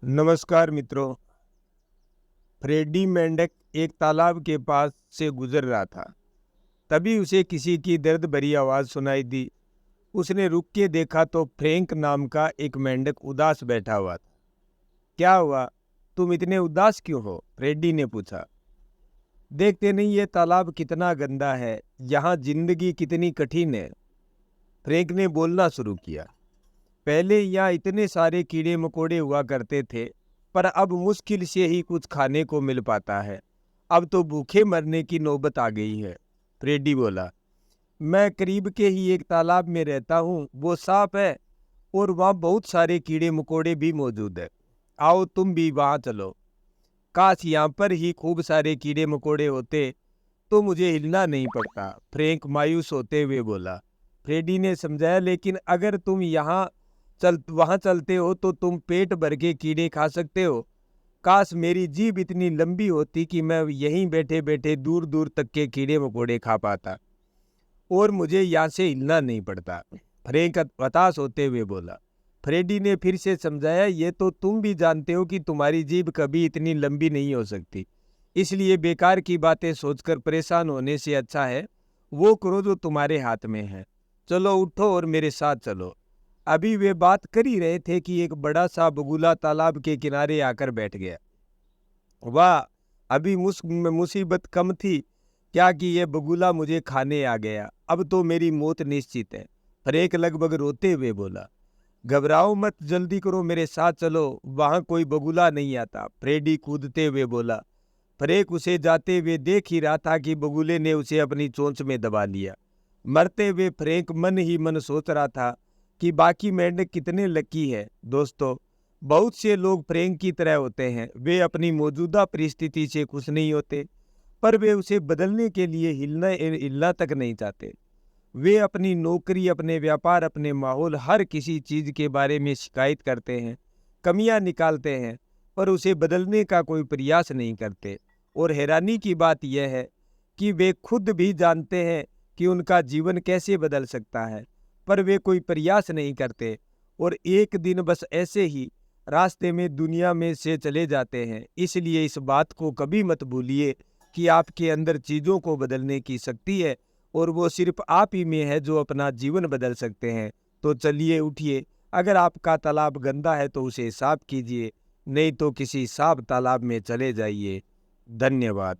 नमस्कार मित्रों। फ्रेडी मेंढक एक तालाब के पास से गुजर रहा था। तभी उसे किसी की दर्द भरी आवाज़ सुनाई दी। उसने रुक के देखा तो फ्रैंक नाम का एक मेंढक उदास बैठा हुआ था। क्या हुआ, तुम इतने उदास क्यों हो? फ्रेडी ने पूछा। देखते नहीं ये तालाब कितना गंदा है, यहाँ जिंदगी कितनी कठिन है। फ्रैंक ने बोलना शुरू किया। पहले यहाँ इतने सारे कीड़े मकोड़े हुआ करते थे, पर अब मुश्किल से ही कुछ खाने को मिल पाता है। अब तो भूखे मरने की नौबत आ गई है। फ्रेडी बोला। मैं करीब के ही एक तालाब में रहता हूँ, वो साफ है और वहाँ बहुत सारे कीड़े मकोड़े भी मौजूद है। आओ तुम भी वहाँ चलो। काश यहाँ पर ही खूब सारे कीड़े मकोड़े होते तो मुझे हिलना नहीं पड़ता, फ्रैंक मायूस होते हुए बोला। फ्रेडी ने समझाया, लेकिन अगर तुम वहां चलते हो तो तुम पेट भर के कीड़े खा सकते हो। काश मेरी जीभ इतनी लंबी होती कि मैं यहीं बैठे बैठे दूर दूर तक के कीड़े मकोड़े खा पाता और मुझे यहाँ से हिलना नहीं पड़ता, फ्रैंक हताश होते हुए बोला। फ्रेडी ने फिर से समझाया, ये तो तुम भी जानते हो कि तुम्हारी जीभ कभी इतनी लंबी नहीं हो सकती, इसलिए बेकार की बातें सोचकर परेशान होने से अच्छा है वो करो जो तुम्हारे हाथ में है। चलो उठो और मेरे साथ चलो। अभी वे बात कर ही रहे थे कि एक बड़ा सा बगुला तालाब के किनारे आकर बैठ गया। वाह, अभी मुसीबत कम थी क्या कि यह बगुला मुझे खाने आ गया। अब तो मेरी मौत निश्चित है, फ्रैंक लगभग रोते हुए बोला। घबराओ मत, जल्दी करो, मेरे साथ चलो, वहां कोई बगुला नहीं आता, फ्रेडी कूदते हुए बोला। फ्रैंक उसे जाते हुए देख ही रहा था कि बगुले ने उसे अपनी चोंच में दबा लिया। मरते हुए फ्रैंक मन ही मन सोच रहा था कि बाकी मेंढक कितने लकी है। दोस्तों, बहुत से लोग फ्रैंक की तरह होते हैं, वे अपनी मौजूदा परिस्थिति से खुश नहीं होते, पर वे उसे बदलने के लिए हिलना तक नहीं चाहते। वे अपनी नौकरी, अपने व्यापार, अपने माहौल, हर किसी चीज के बारे में शिकायत करते हैं, कमियां निकालते हैं, पर उसे बदलने का कोई प्रयास नहीं करते। और हैरानी की बात यह है कि वे खुद भी जानते हैं कि उनका जीवन कैसे बदल सकता है, पर वे कोई प्रयास नहीं करते और एक दिन बस ऐसे ही रास्ते में दुनिया में से चले जाते हैं। इसलिए इस बात को कभी मत भूलिए कि आपके अंदर चीज़ों को बदलने की शक्ति है और वो सिर्फ आप ही में है जो अपना जीवन बदल सकते हैं। तो चलिए उठिए, अगर आपका तालाब गंदा है तो उसे साफ कीजिए, नहीं तो किसी साफ तालाब में चले जाइए। धन्यवाद।